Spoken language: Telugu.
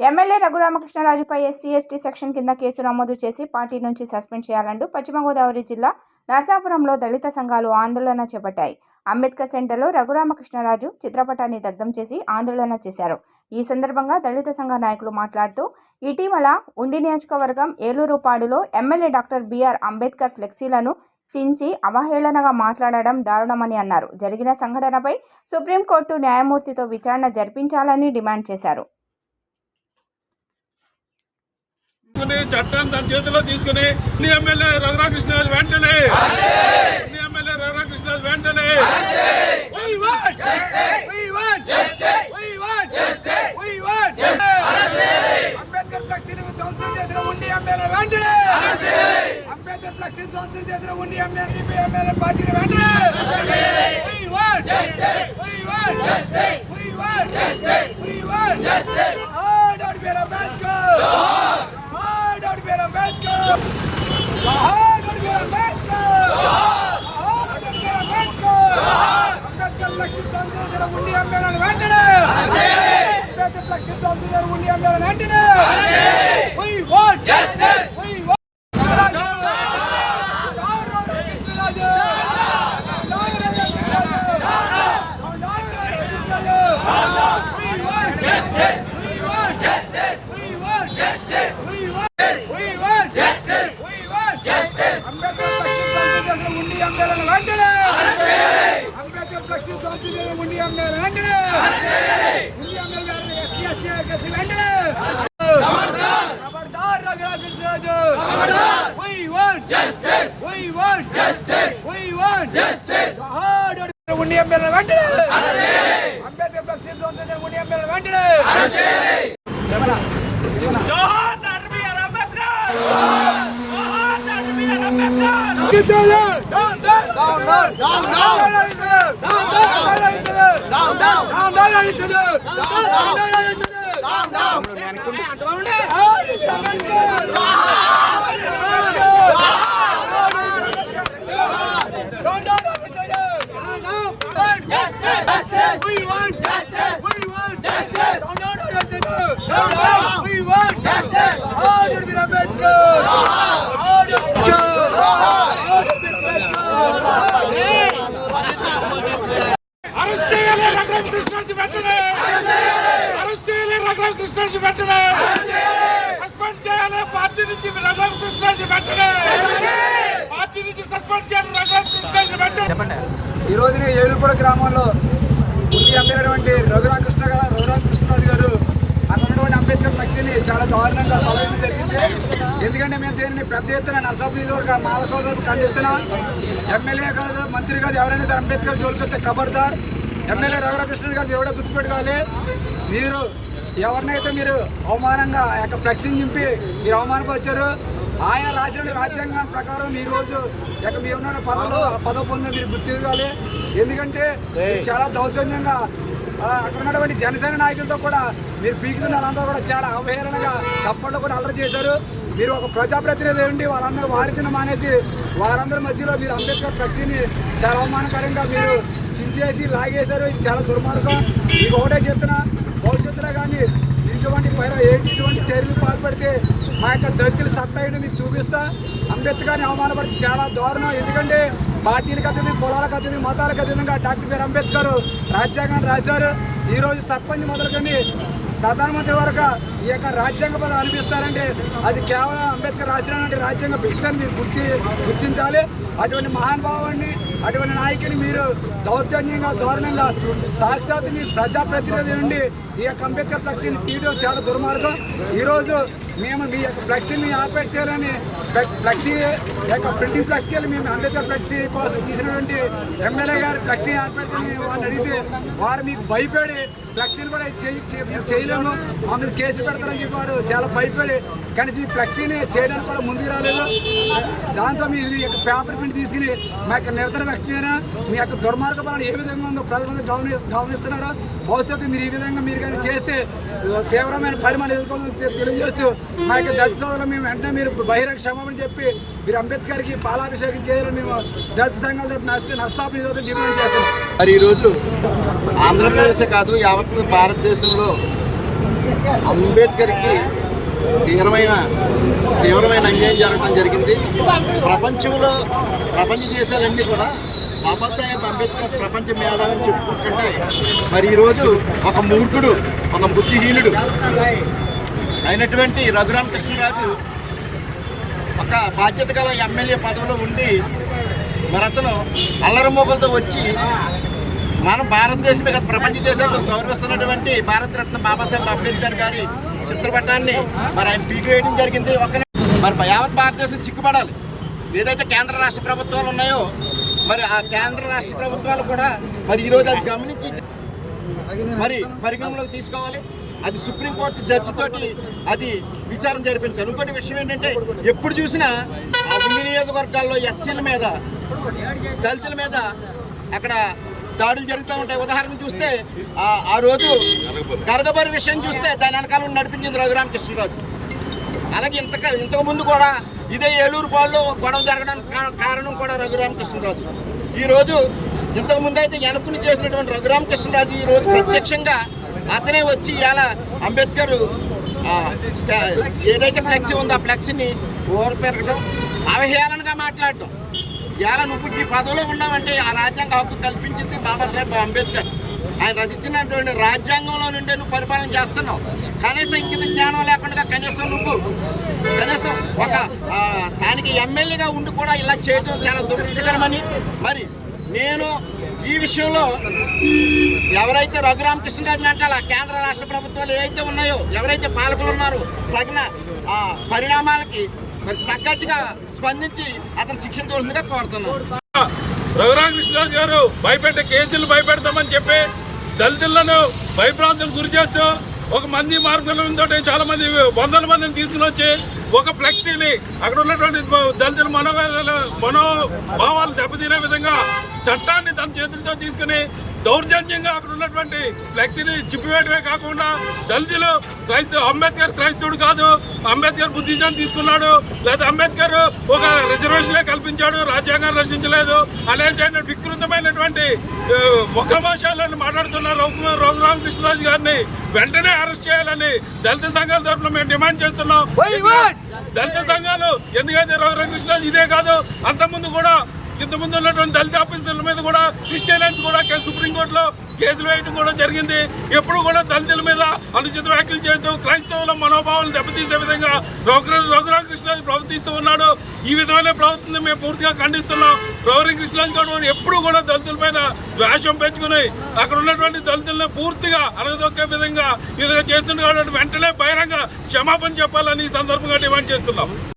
ఎమ్మెల్యే రఘురామకృష్ణరాజుపై ఎస్సీ ఎస్టీ సెక్షన్ కింద కేసు నమోదు చేసి పార్టీ నుంచి సస్పెండ్ చేయాలంటూ పశ్చిమ గోదావరి జిల్లా నర్సాపురంలో దళిత సంఘాలు ఆందోళన చేపట్టాయి. అంబేద్కర్ సెంటర్లో రఘురామకృష్ణరాజు చిత్రపటాన్ని దగ్ధం చేసి ఆందోళన చేశారు. ఈ సందర్భంగా దళిత సంఘ నాయకులు మాట్లాడుతూ, ఇటీవల ఉండి నియోజకవర్గం ఏలూరుపాడులో ఎమ్మెల్యే డాక్టర్ బిఆర్ అంబేద్కర్ ఫ్లెక్సీలను చించి అవహేళనగా మాట్లాడడం దారుణమని అన్నారు. జరిగిన సంఘటనపై సుప్రీంకోర్టు న్యాయమూర్తితో విచారణ జరిపించాలని డిమాండ్ చేశారు. చట్టాన్ని తన చేతిలో తీసుకుని నీ ఎమ్మెల్యే రఘురామకృష్ణరాజు వెంటనే అంబేద్కర్ ఫ్లెక్సీని ధ్వంసం చేసిన ఉండి ఎమ్మెల్యే వెంటనే అంబేద్కర్ ఫ్లెక్సీ ధ్వంసం చేసిన ఉండి ఎమ్మెల్యే పార్టీని వెంటనే ఈ రోజున ఏలూరుపాడు గ్రామంలో ఉండి అమ్మినటువంటి రఘురామకృష్ణరాజు గారు అక్కడ ఉన్నటువంటి అంబేద్కర్ ఫ్లెక్సీని చాలా దారుణంగా తొలగించడం జరిగింది. ఎందుకంటే మేము దీనిని పెద్ద ఎత్తున నర్సాపురం నియోజకవర్గ మాల సోదరులు ఖండిస్తున్నాం. ఎమ్మెల్యే కాదు, మంత్రి కాదు, ఎవరైనా సరే అంబేద్కర్ జోలికొస్తే ఖబర్దార్. ఎమ్మెల్యే రఘురామకృష్ణ గారు ఎవడో గుర్తుపెట్టుకోవాలి. మీరు ఎవరినైతే మీరు అవమానంగా యొక్క ఫ్లెక్సీని నింపి మీరు అవమానపరిచారు, ఆయన రాసిన రాజ్యాంగం ప్రకారం ఈరోజు మీరు ఉన్న పదవి పొందని మీరు గుర్తించాలి. ఎందుకంటే చాలా దౌర్జన్యంగా అక్కడ ఉన్నటువంటి జనసేన నాయకులతో కూడా మీరు పీకుతున్న వాళ్ళందరూ కూడా చాలా అవహేళనగా చప్పట్లు కూడా అల్లరి చేశారు. మీరు ఒక ప్రజాప్రతినిధి ఉండి వాళ్ళందరూ వారించడం మానేసి వారందరి మధ్యలో మీరు అంబేద్కర్ ఫ్లెక్సీని చాలా అవమానకరంగా మీరు చించేసి లాగేశారు. ఇది చాలా దుర్మార్గం. మీకు ఒకటే చెప్తున్నా, భవిష్యత్తులో కానీ ఇటువంటి చర్యలు పాల్పడితే మా యొక్క దళితుల సత్తాయిని మీకు చూపిస్తా. అంబేద్కర్ని అవమానపరిచి చాలా దారుణం. ఎందుకంటే పార్టీలకు అతీతంగా, కులాలకు అతీతంగా, మతాలకు అతీతంగా డాక్టర్ బిఆర్ అంబేద్కర్ రాజ్యాంగాన్ని రాశారు. ఈరోజు సర్పంచ్ మొదలుకొని ప్రధానమంత్రి వరకు ఈ యొక్క రాజ్యాంగ పదం అనిపిస్తారంటే అది కేవలం అంబేద్కర్ రాసినటువంటి రాజ్యాంగ భిక్షను మీరు గుర్తించాలి. అటువంటి మహానుభావాన్ని, అటువంటి నాయకుని మీరు దౌర్జన్యంగా, దారుణంగా సాక్షాత్ మీరు ప్రజాప్రతినిధి నుండి ఈ యొక్క అంబేద్కర్ ఫ్లెక్సీని తీయడం చాలా దుర్మార్గం. ఈరోజు మేము మీ యొక్క ఫ్లెక్సీని ఆపరేట్ చేయాలని ఫ్లెక్సీ యొక్క ప్రింటింగ్ ఫ్లెక్స్కి వెళ్ళి మేము అంబేద్కర్ ఫ్లెక్సీ కోసం తీసినటువంటి ఎమ్మెల్యే గారు ఫ్లెక్సీ ఆపరేట్ చేయని వారిని అడిగితే వారు మీకు భయపడి ఫ్లెక్సీని కూడా చేయలేము, మా మీద కేసులు పెడతారని చెప్పి వారు చాలా భయపడి కనీసం మీ ఫ్లెక్సీని చేయడానికి కూడా ముందుకు రాలేదు. దాంతో మీ యొక్క పేపర్ ప్రింట్ తీసుకుని మా యొక్క నిరసన వ్యక్తమైనా మీ యొక్క దుర్మార్గ పాలన ఏ విధంగా ఉందో ప్రజలందరూ గమనిస్తున్నారో. భవిష్యత్తు మీరు ఈ విధంగా మీరు కానీ చేస్తే తీవ్రమైన పరిమాణం ఎదుర్కోవాలని తెలియజేస్తూ మా యొక్క దళిత సోదరులు మేము వెంటనే మీరు బహిరంగ క్షమాపణ చెప్పి మీరు అంబేద్కర్కి పాలాభిషేకం చేయాలని మేము దళిత సంఘాల తరఫున నర్సాపురం నియోజకవర్గం డిమాండ్ చేస్తాం. మరి ఈరోజు ఆంధ్రప్రదేశ్ కాదు, యావత్ భారతదేశంలో అంబేద్కర్కి తీవ్రమైన అన్యాయం జరగడం జరిగింది. ప్రపంచ దేశాలన్నీ కూడా బాబాసాహెబ్ అంబేద్కర్ ప్రపంచ మేధావిని చెప్పుకుంటుంటే మరి ఈరోజు ఒక మూర్ఖుడు, ఒక బుద్ధిహీనుడు అయినటువంటి రఘురామకృష్ణరాజు ఒక బాధ్యత గల ఎమ్మెల్యే పదవిలో ఉండి మరి అతను అల్లరిమోకలతో వచ్చి మన భారతదేశమే కాదు ప్రపంచ దేశాల్లో గౌరవిస్తున్నటువంటి భారతరత్న బాబాసాహెబ్ అంబేద్కర్ గారి చిత్రపటాన్ని మరి ఆయన పీకేయడం జరిగింది. మరి యావత్ భారతదేశం సిగ్గుపడాలి. ఏదైతే కేంద్ర రాష్ట్ర ప్రభుత్వాలు ఉన్నాయో మరి ఆ కేంద్ర రాష్ట్ర ప్రభుత్వాలు కూడా మరి ఈరోజు అది గమనించి మరి పరిగణలోకి తీసుకోవాలి. అది సుప్రీంకోర్టు జడ్జి తోటి అది విచారణ జరిపించాలి. ఇంకోటి విషయం ఏంటంటే ఎప్పుడు చూసినా ఆ ఉన్ని నియోజకవర్గాల్లో ఎస్సీల మీద, దళితుల మీద అక్కడ దాడులు జరుగుతూ ఉంటాయి. ఉదాహరణ చూస్తే ఆ రోజు గరగబరి విషయం చూస్తే దాని వెనకాల నడిపించింది రఘురామకృష్ణరాజు. అలాగే ఇంతకు ముందు కూడా ఇదే ఏలూరు పాడులో గొడవ జరగడానికి కారణం కూడా రఘురామకృష్ణరాజు. ఈరోజు ఇంతకుముందు అయితే వెనక్కుని చేసినటువంటి రఘురామకృష్ణరాజు ఈరోజు ప్రత్యక్షంగా అతనే వచ్చి ఇవాళ అంబేద్కర్ ఏదైతే ఫ్లెక్సీ ఉందో ఆ ఫ్లెక్సీని ఓవర్ పెరగడం, అవహేళనగా మాట్లాడటం. ఇవాళ నువ్వు ఈ పదవిలో ఉన్నావంటే ఆ రాజ్యాంగ హక్కు కల్పించింది బాబాసాహెబ్ అంబేద్కర్. ఆయన రచించినటువంటి రాజ్యాంగంలో నుండి నువ్వు పరిపాలన చేస్తున్నావు. కనీసం ఇంకిత జ్ఞానం లేకుండా కనీసం ఒక స్థానిక ఎమ్మెల్యేగా ఉండి కూడా ఇలా చేయడం చాలా దురదృష్టకరమని మరి నేను ఈ విషయంలో ఎవరైతే రఘురామకృష్ణరాజుని అంటే అలా కేంద్ర రాష్ట్ర ప్రభుత్వాలు ఏవైతే ఉన్నాయో, ఎవరైతే పాలకులు ఉన్నారో తగిన పరిణామాలకి మరి తగ్గట్టుగా స్పందించి అతను శిక్షించవలసిందిగా కోరుతున్నాను. రఘురామకృష్ణరాజు గారు భయపెట్టే కేసులు భయపెడతామని చెప్పి దళితులను భయభ్రాంతులు గురి చేస్తూ ఒక మంది మార్గంతో చాలా మంది వందల మందిని తీసుకుని వచ్చి ఒక ఫ్లెక్సీని అక్కడ ఉన్నటువంటి దళితుల మనోభావాలు దెబ్బతినే విధంగా చట్టాన్ని తన చేతులతో తీసుకుని దౌర్జన్యంగా అక్కడ ఉన్నటువంటి ఫ్లెక్సీని చిప్పివేయడమే కాకుండా దళితులు అంబేద్కర్ క్రైస్తవుడు కాదు, అంబేద్కర్ బుద్ధిజాన్ని తీసుకున్నాడు, లేదా అంబేద్కర్ ఒక రిజర్వేషనే కల్పించాడు, రాజ్యాంగాన్ని రక్షించలేదు అనేది వికృతమైనటువంటి వక్రభాషాలను మాట్లాడుతున్న రఘురామకృష్ణరాజు గారిని వెంటనే అరెస్ట్ చేయాలని దళిత సంఘాల తరఫున మేము డిమాండ్ చేస్తున్నాం. దళిత సంఘాలు ఎందుకంటే రఘురామకృష్ణరాజు ఇదే కాదు, అంతకుముందు కూడా ఇంతకుముందు ఉన్నటువంటి దళిత ఆఫీసర్ల మీద కూడా క్రిస్టియన్స్ కూడా సుప్రీంకోర్టులో కేసులు వేయడం కూడా జరిగింది. ఎప్పుడు కూడా దళితుల మీద అనుచిత వ్యాఖ్యలు చేస్తూ క్రైస్తవుల మనోభావాలను దెబ్బతీసే విధంగా రఘురామకృష్ణరాజు ప్రవర్తిస్తూ ఉన్నాడు. ఈ విధమైన ప్రవర్తన మేము పూర్తిగా ఖండిస్తున్నాం. రఘురామకృష్ణరాజు గారు ఎప్పుడు కూడా దళితుల పైన ద్వేషం పెంచుకుని అక్కడ ఉన్నటువంటి దళితులను పూర్తిగా అనగదొక్కే విధంగా చేస్తుండే వెంటనే బహిరంగ క్షమాపణ చెప్పాలని ఈ సందర్భంగా డిమాండ్ చేస్తున్నాం.